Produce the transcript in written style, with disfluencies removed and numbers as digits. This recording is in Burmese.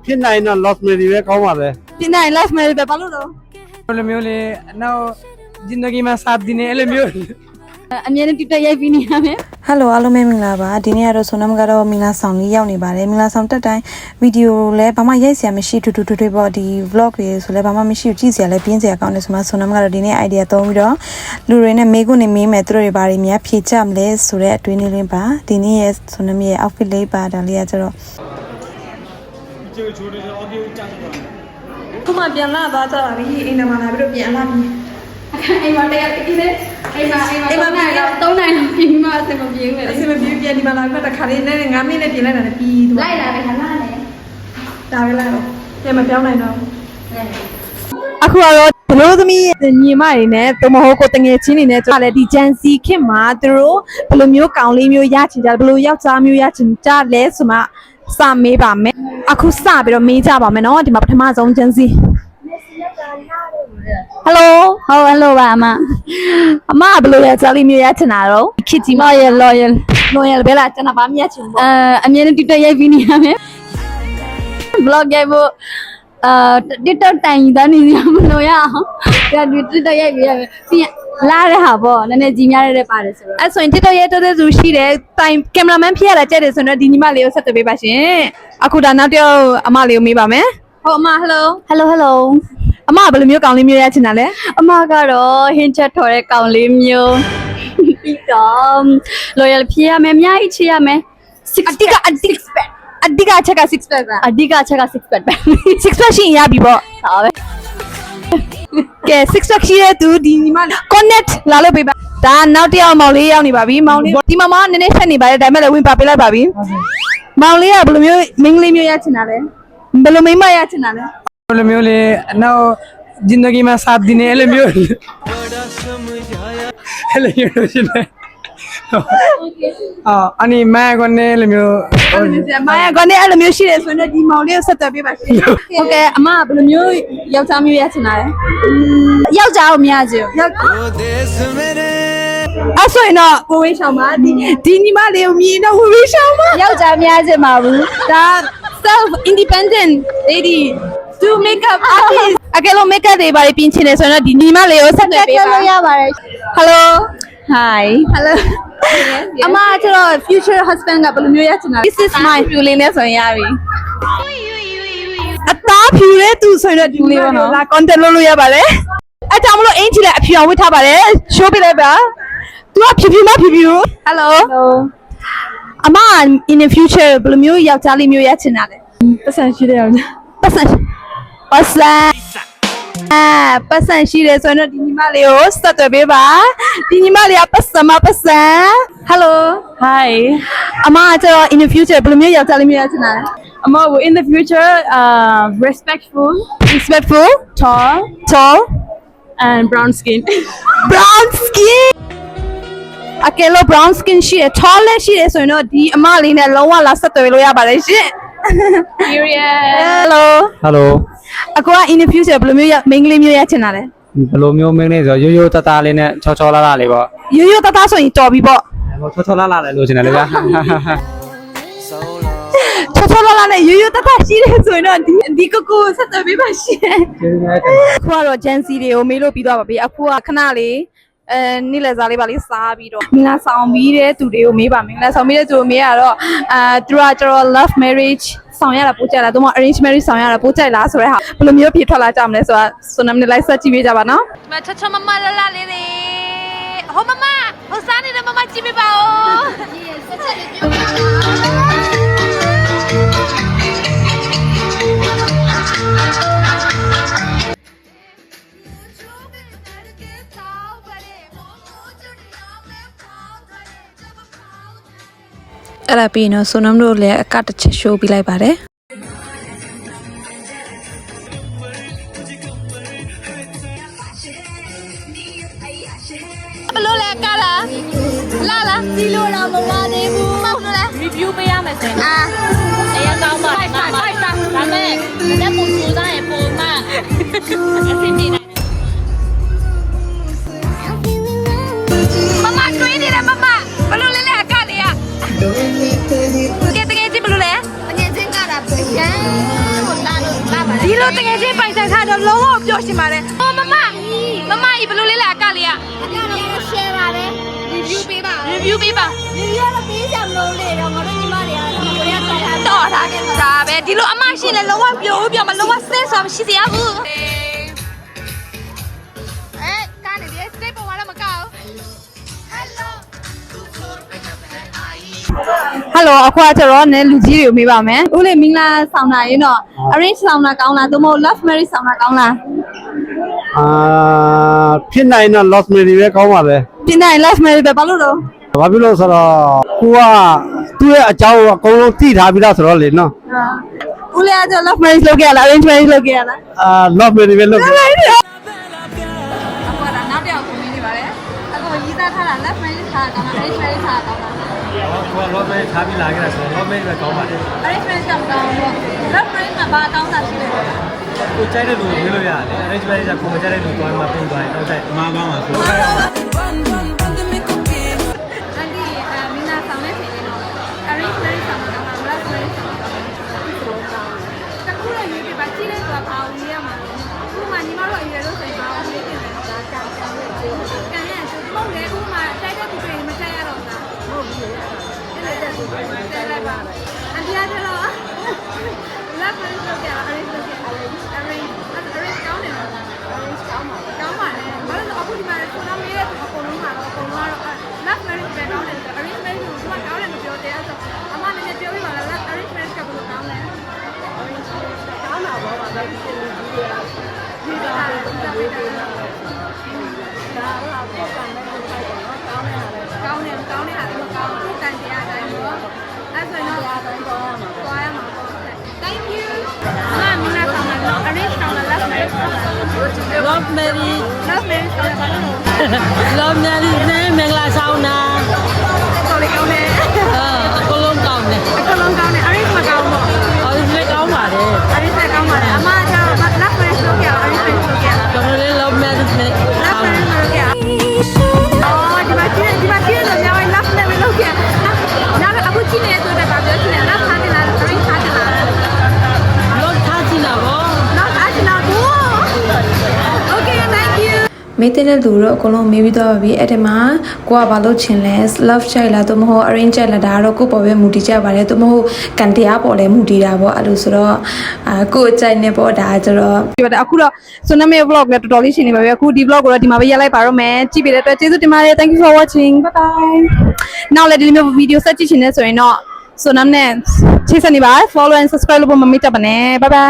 ဖြစ်နိုင်တော့ lost memory ပဲကောင်းပါပဲ ဖြစ်နိုင် last memory ပဲဘာလို့လဲ ဘယ်လိုမျိုးလဲနောက်ဂျင်ဒဂီမှာစာတင်နေအဲ့လိုမျိုး အမြဲတမ်းတက်ရိုက်ပြီးနေရမယ် ဟယ်လိုအားလုံးပဲမင်္ဂလာပါဒီနေ့ကတော့ဆိုနမ်ကတော့မင်္ဂလာဆောင်လေးရောက်နေပါတယ်မင်္ဂလာဆောင်တက်တိုင်းဗီဒီယိုလည်းဘာမှရိုက်စရာမရှိထူထူပေါ့ဒီ vlog တွေဆိုလည်းဘာမှမရှိဘူးကြည့်စရာလည်းပြင်းစရာကောင်းတယ်ဆိုမှဆိုနမ်ကတော့ဒီနေ့ idea သုံးပြီးတော့လူတွေနဲ့မေးခွန်းနေမေးမယ်သူတို့တွေဘာတွေများဖြေချမလဲဆိုတဲ့အတွင်းလေးလေးပါဒီနေ့ရဲ့ဆိုနမ်ရဲ့ outfit လေးပါဒါလေးကကျတော့ ခုမှပြန်လာသွားကြပါပြီအိမ်ထဲမှာလာပြီးတော့ပြန်လာပြီအိမ်မှာတရဒီလေအိမ်မှာပြန်တော့3နိုင်လောက်ပြီးမှအဆင်မပြေဘူးလေအဆင်မပြေပြန်ဒီမှာလာပြီးတော့တခါလေးနဲ့9မိနစ်ပြင်လိုက်တာလည်းပြီးသွားလိုက်လာတယ်ခဏနဲ့ဒါပဲလိုက်တော့ပြန်မပြောင်းနိုင်တော့အခုကတော့ဘလို့သမီးညီမတွေနဲ့တမဟုတ်ကိုတငယ်ချင်းတွေနဲ့ကြာလေဒီဂျန်စီခင်မှာသူတို့ဘယ်လိုမျိုးကောင်းလေးမျိုးရချင်ကြဘယ်လိုယောက်ျားမျိုးရချင်ကြလဲဆိုမှစမေးပါမယ်အခုစပြီးတော့မေးကြပါမယ်နော်ဒီမှာပထမဆုံးဂျန်စီဟယ်လိုဟယ်လိုပါအမဘယ်လိုလဲဇာလီမျိုးရချင်တာတော့ခစ်ကြီး loyal ပဲလားကျွန်တော်ဗာမြတ်ချင်ပေါ့အမြဲတမ်း TikTok ရိုက်ပြီးနေရမယ် vlog ရိုက်ဖို့TikTok တိုင်တန်းနေရမလို့ရအောင်ဒါဒီ TikTok ရိုက်ပြီးရမယ်ပြီးလာတဲ့ဟာပေါ့နည်းနည်းကြီးများတဲ့ပါတယ်ဆိုတော့အဲ့ဆိုရင် TikTok ရိုက်တဲ့သူရှိတယ်တိုင်ကင်မရာမန်ဖြစ်ရတာကြက်တယ်ဆိုတော့ဒီညီမလေးကိုဆက်သွယ်ပေးပါရှင်အခုဒါနောက်တစ်ယောက်အမလေးကိုမေးပါမယ်ဟုတ်အမ hello အမဘယ်လိုမျိုးကောင်းလေးမျိုးရချင်တာလဲအမကတော့ဟင်းချက်ထော်တဲ့ကောင်းလေးမျိုးပြီးတော့ loyal ဖြစ်ရမယ်အများကြီးချစ်ရမယ်အဓိကအချက်က6 pack ပါအဓိကအချက်က6 pack ပဲ6 pack ရှိရင်ရပြီပေါ့ဒါပဲကဲ6 pack ရှိတဲ့သူဒီညီမ connect လာလို့ပေးပါဒါနောက်တစ်ယောက်မောင်လေးရောက်နေပါပြီမောင်လေးဒီမမနည်းနည်းဆက်နေပါတယ်ဒါပေမဲ့လည်းဝင်ပါပေးလိုက်ပါပြီမောင်လေးကဘယ်လိုမျိုးမင်းကလေးမျိုးရချင်တာလဲဘယ်လိုမိမရချင်တာလဲ ဘယ်လိုမျိုးလဲနောက်ဂျင်ဒဂီမှာစာတင်နေအဲ့လိုမျိုးအဲ့လိုမျိုးရှင်နေအနီမဲကနေလိုမျိုးမိုင်ကနေအဲ့လိုမျိုးရှိတယ်ဆိုရင်ဒီမောင်လေးကိုဆက်သွယ်ပေးပါရှင်ဟုတ်ကဲ့အမဘယ်လိုမျိုးယောက်ျားမျိုးရချင်တာလဲယောက်ျားကိုမရချင်ဘူးအဲ့ဆိုရင်တော့ကိုဝေးရှောင်းပါဒီညီမလေးကိုမြင်တော့ဝေးရှောင်းပါယောက်ျားမရချင်ပါဘူးဒါ self independent lady do makeup artist အကယ်လို့ makeup တွေပါပြင်ချင်တယ်ဆိုရင်တော့ဒီညီမလေးကိုဆက်သွယ်ပေးပါရပါတယ် hello hi အမကျတော့ future husband ကဘယ်လိုမျိုးရချင်တာ this is my ဖြူလေးနဲ့ဆိုရင်ရပြီအသားဖြူတဲ့သူဆိုရင်တော့ဒီလေးပေါ့နော်လာ content လုပ်လို့ရပါတယ်အဲ့ကြောင့်မလို့အင်ကြီးလည်းအဖြူအောင်ဝတ်ထားပါတယ် show ပေးလိုက်ပါသူကဖြူမဖြူ hello အမ in the future ဘယ်လိုမျိုးယောက်ျားလေးမျိုးရချင်တာလဲပတ်စံရှိတဲ့ယောက်ျားပတ်စံရှိတယ်ဆိုတော့ဒီညီမလေးကိုဆက်သွယ်ပေးပါဒီညီမလေးကပတ်စံ hello hi အမကျတော့ in the future ဘယ်လိုမျိုးယောက်ျားလေးမျိုးရချင်တာလဲအမကို in the future respectful tall and brown skin အကယ်လို့ brown skin ရှိတယ် tall လည်းရှိတယ်ဆိုရင်တော့ဒီအမလေးနဲ့လုံးဝလာဆက်သွယ်လို့ရပါတယ်ရှင် hello အခုက in the future ဘယ်လိုမျိုးမိန်းကလေးမျိုးရချင်တာလဲ ဘယ်လိုမျိုးမင်းလေးဆိုရိုးရိုးတသားလေးနဲ့ချောချောလာလာလေးပေါ့ ရိုးရိုးသားဆိုရင်တော်ပြီပေါ့ ချောချောလာလာလေးလို့ချင်တယ်လေဗျာ ချောချောလာနဲ့ရိုးရိုးသားရှိတယ်ဆိုရင်တော့ဒီကိုဆက်သွယ်ပေးပါရှင်အခုကတော့ Gen Z တွေကိုမေးလို့ပြီးသွားပါပြီအခုကခဏလေးနေ့လည်စားလေးပါလေးစားပြီးတော့မင်္ဂလာဆောင်ပြီးတဲ့သူတွေကိုမေးပါမင်္ဂလာဆောင်ပြီးတဲ့သူကိုမေးရတော့သူကကျတော့ love marriage ဆောင်ရတာပို့ကြလားတော့ arrange marriage ဆောင်ရတာပို့ကြလားဆိုတဲ့ဟာဘယ်လိုမျိုးဖြစ်ထွက်လာကြမလဲဆိုတာဆိုနမ်နဲ့လိုက်ဆက်ကြည့်ပေးကြပါနော်ဒီမှာချောမမလာလာလေးလေးဟိုမမဟိုစားနေတဲ့မမကြည့်ပေးပါဦးဆက်ချက်လေးပြောပါအဲ့ဒါပြီးတော့ဆိုနမ်တို့လည်းအကတစ်ချက်ရှိုးပြလိုက်ပါတယ်ဘလို့လဲကလာစီလို့တော့မမသေးဘူးမောက်လို့လဲ review ပေးရမယ်ဆိုရင်တရားကောင်းပါဒါမဲ့လက်ပုံစူးစမ်းရင်ပုံမှန်အဆင်ပြေတယ်မမတွေးနေတယ်မမဘလို့လဲအကလေးကတကယ်ကြည့်ဘလို့လဲတကယ်ချင်းကတာပြန် ဒီလိုတကယ်ချင်းပိုင်ဆိုင်ထားတော့လုံးဝပျော်ရှင်ပါတယ်။အော်မမကြီးဘယ်လိုလေးလဲအကလေးอ่ะအကလေး share ပါလေ review ပေးပါ review ကတော့ပေးကြမလို့လေတော့ငါတို့ညီမတွေကကိုရီးယားတော့ထားခဲ့တာပဲဒီလိုအမရှိလဲလုံးဝပျော်မလုံးဝဆဲဆိုတာမရှိစေရဘူး။ကနေဒီ step ပေါ်လာမကောက် Hello အခုကကျတော့နည်းလူကြီးတွေကိုမေးပါမယ်။ဦးလေးမင်္ဂလာဆောင်တာရင်တော့ arrange ဆောင်တာကောင်းလားသို့မဟုတ် love marriage ဆောင်တာကောင်းလား ဖြစ်နိုင်တော့ lost marriage ပဲကောင်းပါလေ ။ပြင်နိုင် love marriage ပဲဘာလို့လို့ ဘာဖြစ်လို့ဆိုတော့ကိုကသူ့ရဲ့အကြောင်းကိုအကုန်လုံးသိထားပြီးသားဆိုတော့လေနော် ။ဦးလေးကကျ love marriage လုပ်ခဲ့ရလား arrange marriage လုပ်ခဲ့ရလား lost marriage ပဲလုပ်တယ် ။အခုကနောက်တစ်ယောက်ကိုမေးနေပါလေ။အခုရေးသားထားတာ love marriage ထားတာကောင်းလား arrange marriage ထားတာကောင်းလား ကိုက lost marriage ထားပြီးလာခဲ့တာဆိုတော့ lost marriage ပဲကောင်းပါတယ် ။ arrange marriage ကမကောင်းဘူး။ love marriage မှာဘာကောင်းတာရှိလဲ ကိုကြိုက်တဲ့လူကိုပြောလို့ရတယ် arrange marriage ကကိုမကြိုက်တဲ့လူကိုမှပြင်သွားရင်တော့ကြိုက်မှားပါမှာဆို ။အန်ဒီမင်းသားဆောင်နေပြီနော်။ arrange marriage ဆောင်တာကောင်းလား love marriage ဆောင်တာကောင်းလား။တခုလည်းရေးပြပါကြည့်လိုက်တော့ဘာလို့ရေးရမှာလဲ။ဥပမာညီမတို့အရွယ်လို့ဆိုရင်ဘာလို့ရေးတင်လဲ။ဒါကံရဲ့ကျိုး။ကံရဲ့ကျိုးပေါ့လေဥပမာတိုက်တဲ့သူတွေမတိုက်ရတော့ဘူးလား။ဟုတ်ပြီ။အဲ့ဒါတက်လိုက်ပါ။အန်ဒီရတယ်လို့ love marriage လုပ်ကြတာ arrange လုပ်ကြတာ arrange ကောင်းတယ်နော် arrange ကောင်းပါဘူးကောင်းပါလေဘာလို့လဲအခုဒီမှာဆိုတော့မေးတဲ့သူအကုန်လုံးကတော့ love marriage ပဲကောင်းတယ်ဆို arrange marriage ကိုသူကကောင်းတယ်လို့ပြောတယ်ဆိုအမလည်းပြောပြပါလား arrange marriage ကဘယ်လိုကောင်းလဲ arrange marriage ကောင်းတာပေါ့ဗာဒါဖြစ်နေပြီလားဒီကတာဒါပဲဒါဒါတော့ပေါ့ကံနဲ့ကိုဖိုက်တော့ကောင်းတဲ့ဟာလည်းမကောင်းဘူးတန်တရားတိုင်းတော့အဲ့ဆိုရင်တော့အားတိုင်းတော့သွားရမှာပေါ့ Thank you မမင်းလာဆောင်တော့ arrange ဆောင်လား love marriage ဆောင်လား Love marriage love marriage ဆောင်တယ်ဘာလို့ Love marriage နဲ့မင်္ဂလာဆောင်တာ တော်လေးကောင်းတယ် အကုန်လုံးကောင်းတယ် အကလုံးကောင်းတယ် arrange မကောင်းဘူး အော်ဒီလည်းကောင်းပါတယ် arrange ကောင်းပါတယ်အမက love marriage လုပ်ကြ arrange marriage လုပ်ကြ ကျွန်တော်လည်း love marriage နဲ့ love marriage လုပ်ကြအော်ဒီမှာကြည့်လို့ညောင်း love marriage လုပ်ကြနားအခုကြည့်နေဆိုတော့ဗာပြောချင်တယ် love ထားတယ်လား arrange ထားတယ်လား love ထားချင်တာဗော love ထားတယ်လားဘူး Okay thank you မေးတဲ့လူတော့အကုန်လုံးမေးပြီးတော့ပြီအဲ့ဒီမှာကိုကဘာလို့ချင်လဲ love ချိုက်လားသို့မဟုတ် arrange ချိုက်လားဒါကတော့ကိုပေါ်ပဲမူတည်ကြပါတယ်သို့မဟုတ်ကန်တရားပေါ်လဲမူတည်တာပေါ့အဲ့လိုဆိုတော့ကိုအကြိုက်နေပေါ့ဒါကျတော့ ဒီပါအခုတော့ဆိုနမေ vlog လည်းတော်တော်လေးရှင်းနေပါပြီအခုဒီ vlog ကိုတော့ဒီမှာပဲရပ်လိုက်ပါတော့မယ်ကြည့်ပေးတဲ့အတွက်ကျေးဇူးတင်ပါတယ် thank you for watching bye bye နောက်လည်းဒီလိုမျိုး video ဆက်ကြည့်ချင်နေဆိုရင်တော့ဆိုနမ်နဲ့ချိတ်ဆက်နေပါ follow and subscribe လုပ်ဖို့မမေ့ကြပါနဲ့ bye bye